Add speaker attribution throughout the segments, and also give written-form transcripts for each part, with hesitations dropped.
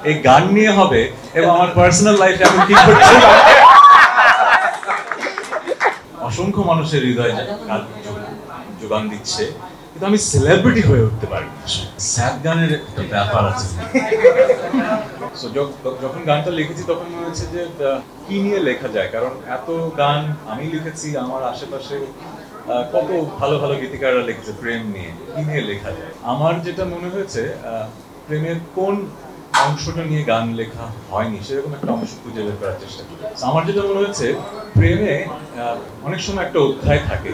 Speaker 1: এই গান নিয়ে হবে এবং আমার পার্সোনাল লাইফে এখন কি করছে অসংখ্য মানুষের হৃদয়ে যোগান দিচ্ছে, কিন্তু আমি সেলিব্রিটি হয়ে উঠতে পারি। স্যাড গানের একটা ব্যাপার আছে। যখন গানটা লিখেছি তখন মনে হচ্ছে যে কি নিয়ে লেখা যায়, কারণ এত গান আমি লিখেছি, আমার আশেপাশে কত ভালো ভালো গীতিকাররা লিখেছে প্রেম নিয়ে, কি নিয়ে লেখা যায়। আমার যেটা মনে হয়েছে প্রেমের কোন অংশটা নিয়ে গান লেখা হয়নি সেরকম একটা অংশ খুঁজে বের করার চেষ্টা করি। আমার যেটা মনে হচ্ছে প্রেমে অনেক সময় একটা অধ্যায় থাকে,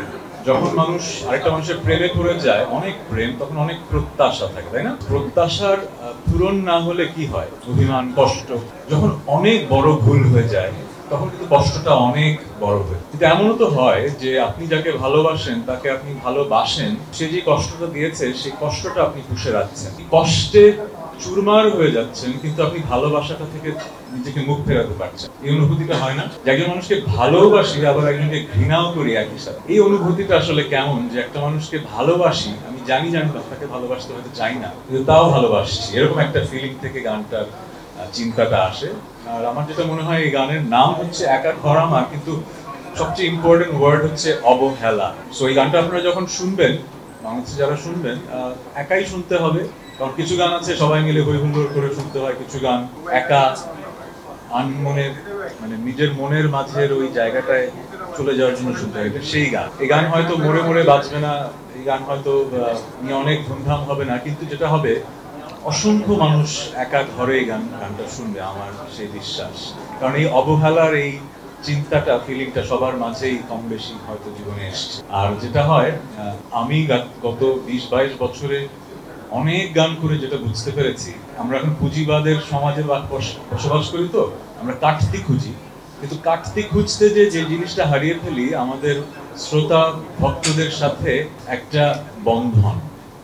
Speaker 1: যখন মানুষ আরেকটা মানুষের প্রেমে পড়ে যায়, অনেক প্রেম, তখন অনেক প্রত্যাশা থাকে, তাই না? প্রত্যাশার পূরণ না হলে কি হয়, অভিমান, কষ্ট। যখন অনেক বড় ভুল হয়ে যায় তখন কিন্তু কষ্টটা অনেক বড় হয়। কিন্তু এমনও তো হয় যে আপনি যাকে ভালোবাসেন তাকে আপনি ভালোবাসেন, সে যে কষ্টটা দিয়েছে সেই কষ্টটা আপনি পুষে রাখছেন, কষ্টে চুরমার হয়ে যাচ্ছেন, কিন্তু আপনি ভালোবাসাটা থেকে নিজেকে মুখ ফেরাতে পারছেন। এই অনুভূতিটা হয় না? যে একজন মানুষকে ভালোবাসি আবার একজনকে ঘৃণাও করি একই সাথে। এই অনুভূতিটা আসলে কেমন, যে একটা মানুষকে ভালোবাসি, আমি জানি তাকে ভালোবাসতে হয়তো চাই না, কিন্তু তাও ভালোবাসছি, এরকম একটা ফিলিং থেকে গানটার চিন্তাটা আসে। আর আমার যেটা মনে হয় এই গানের নাম হচ্ছে একা ঘর আমার, কিন্তু সবচেয়ে ইম্পর্টেন্ট ওয়ার্ড হচ্ছে অবহেলা। সো এই গানটা আপনারা যখন শুনবেন, বাংলাদেশে যারা শুনবেন, একাই শুনতে হবে, কারণ কিছু গান আছে সবাই মিলে হই হুল্লোড় করে শুনতে হয়, কিছু গান একা আনমনের মানে নিজের মনের মাঝের ওই জায়গাটায় চলে যাওয়ার জন্য শুনতে হয়। সেই গান, এই গান হয়তো মোড়ে মোড়ে বাজবে না, এই গান হয়তো নিয়ে অনেক ধুমধাম হবে না, কিন্তু যেটা হবে অসংখ্য মানুষ একা ঘরে এই গানটা শুনবে, আমার সেই বিশ্বাস। কারণ এই অবহেলার এই চিন্তাটা, ফিলিংটা সবার মাঝেই কম বেশি হয়তো জীবনে এসছে। আর যেটা হয়, আমি গত 20-22 বছরে অনেক গান করে যেটা বুঝতে পেরেছি, আমরা এখন পুঁজিবাদের সমাজে বসবাস করি, তো আমরা কাটতি খুঁজি, কিন্তু কাটতি খুঁজতে যে জিনিসটা হারিয়ে ফেলি, আমাদের শ্রোতা ভক্তদের সাথে একটা বন্ধন।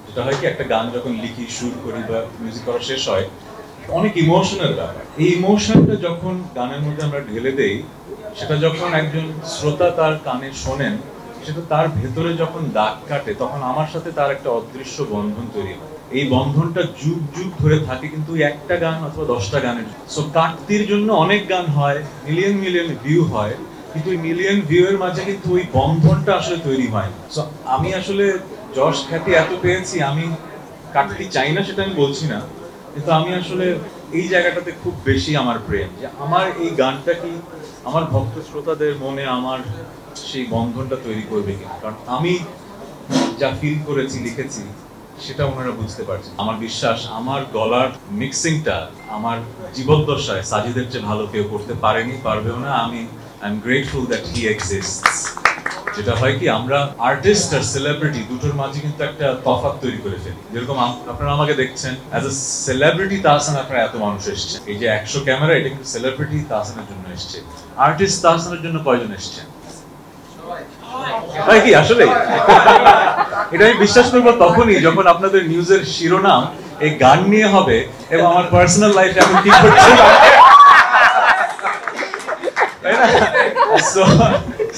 Speaker 1: যেটা হয় কি, একটা গান যখন লিখি, সুর করি বা মিউজিক করা শেষ হয়, অনেক ইমোশনাল ব্যাপার। এই ইমোশনটা যখন গানের মধ্যে আমরা ঢেলে দেই, সেটা যখন একজন শ্রোতা তার কানে শোনেন, সেটা তার ভেতরে যখন দাগ কাটে, তখন আমার সাথে তার একটা অদৃশ্য বন্ধন তৈরি হয়। এই বন্ধনটা যুগ যুগ ধরে থাকে, কিন্তু একটা গান অথবা 10টা গানের। সো কাটতির জন্য অনেক গান হয়, মিলিয়ন মিলিয়ন ভিউ হয়, কিন্তু ওই মিলিয়ন ভিউ এর মাঝে কিন্তু ওই বন্ধনটা আসলে তৈরি হয় না। সো আমি আসলে যশ খ্যাতি এত পেয়েছি, আমি কাটতি চাই না সেটা আমি বলছি না, কিন্তু আমি আসলে এই জায়গাটাতে খুব বেশি আমার প্রেম, যে আমার এই গানটা কি আমার ভক্ত শ্রোতাদের মনে আমার সেই বন্ধনটা তৈরি করবে কিনা। কারণ আমি যা ফিল করেছি, লিখেছি, সেটা ওনারা বুঝতে পারছে। আমার বিশ্বাস আমার গলার মিক্সিংটা আমার জীবদ্দশায় সাজিদের চেয়ে ভালো কেউ করতে পারেনি, পারবেও না। I am grateful that he exists. যেটা হয় কি, আমরা আর্টিস্ট আর সেলিব্রিটি দুটোর মাঝে কিন্তু একটা তফাৎ তৈরি করে ফেলি। যেরকম আপনারা আমাকে দেখছেন অ্যাজ এ সেলিব্রিটি, তাহসান আপনারা এত মানুষ এসছে, এই যে 100 ক্যামেরা, এটা কিন্তু সেলিব্রিটি তাহসানের জন্য এসছে। আর্টিস্ট তাহসানের জন্য কয়জন এসছে? তাই কি আসলে? এটা আমি বিশ্বাস করবো তখনই যখন আপনাদের নিউজের শিরোনাম এই গান নিয়ে হবে এবং আমার পার্সোনাল লাইফে এখন কি করছে।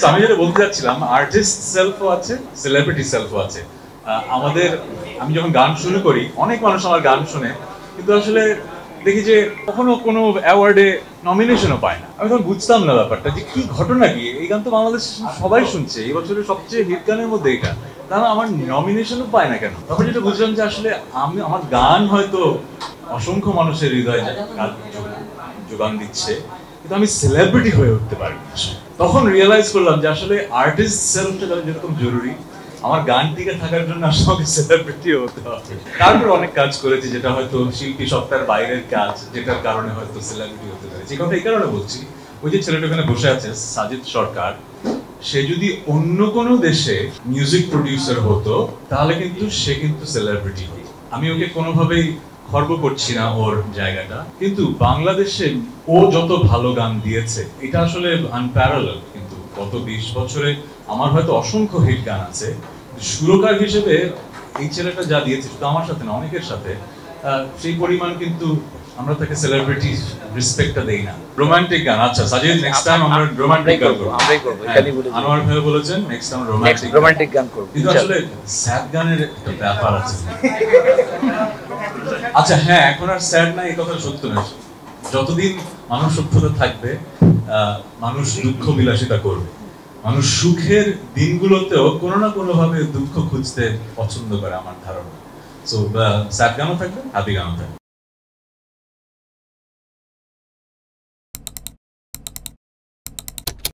Speaker 1: আমি যেটা বলতে চাচ্ছিলাম, আর্টিস্ট সেলফও আছে, সেলিব্রিটি সেলফও আছে। আমি যখন গান শুরু করি, অনেক মানুষ আমার গান শুনে, কিন্তু আসলে দেখি যে কখনো কোনো অ্যাওয়ার্ডে নমিনেশনও পায় না। আমি তখন বুঝতাম না ব্যাপারটা, যে কি ঘটনা কি, এই গান তো বাংলাদেশ সবাই শুনছে, এই বছরের সবচেয়ে হিট গানের মধ্যে এটা, তারা আমার নমিনেশনও পায় না কেন। তখন যেটা বুঝলাম যে আসলে আমার গান হয়তো অসংখ্য মানুষের হৃদয়ে যোগান দিচ্ছে, কিন্তু আমি সেলিব্রিটি হয়ে উঠতে পারি। তখন রিয়েলাইজ করলাম যে আসলে আর্টিস্ট সেলফটা যেরকম জরুরি, আমার গান টিকে থাকার জন্য আসলে সেলিব্রিটি হতে হবে। তারপর অনেক কাজ করেছি যেটা হয়তো শিল্পী সত্তার বাইরের কাজ, যেটার কারণে হয়তো সেলিব্রিটি হতে পেরেছি। এই কথা এই কারণে বলছি, ওই যে ছেলেটা ওখানে বসে আছে, সাজিদ সরকার, সে যদি অন্য কোনো দেশে মিউজিক প্রডিউসার হতো, তাহলে কিন্তু সে কিন্তু সেলিব্রিটি হতো। আমি ওকে কোনোভাবেই খর্ব করছি না ওর জায়গাটা, কিন্তু বাংলাদেশে ও যত ভালো গান দিয়েছে, এটা আসলে আনপ্যারালাল। কিন্তু গত 20 বছরে আমার হয়তো অসংখ্য হিট গান আছে, সুরকার হিসেবে এই ছেলেটা যা দিয়েছে, শুধু আমার সাথে না, অনেকের সাথে, সেই পরিমাণ কিন্তু আমরা তাকে সেলিব্রিটি রেসপেক্টটা দেই না। রোমান্টিক গান, আচ্ছা সাজিদ, নেক্সট টাইম আমরা রোমান্টিক গান করব। আমরাই করব, এখানেই বলে আনোয়ার ভাই বলেছেন নেক্সট টাইম রোমান্টিক গান করব। কিন্তু আসলে স্যাড গানের একটা ব্যাপার আছে। আচ্ছা হ্যাঁ, এখন আর স্যাড না, এই কথা সত্য না। যতদিন মানুষ সভ্যতা থাকবে, মানুষ দুঃখ বিলাসিতা করবে। মানুষ সুখের দিনগুলোতেও কোনো না কোনো ভাবে দুঃখ খুঁজতে পছন্দ করে আমার ধারণা। সো স্যাড গানও থাকবে, হ্যাপি গানও থাকবে।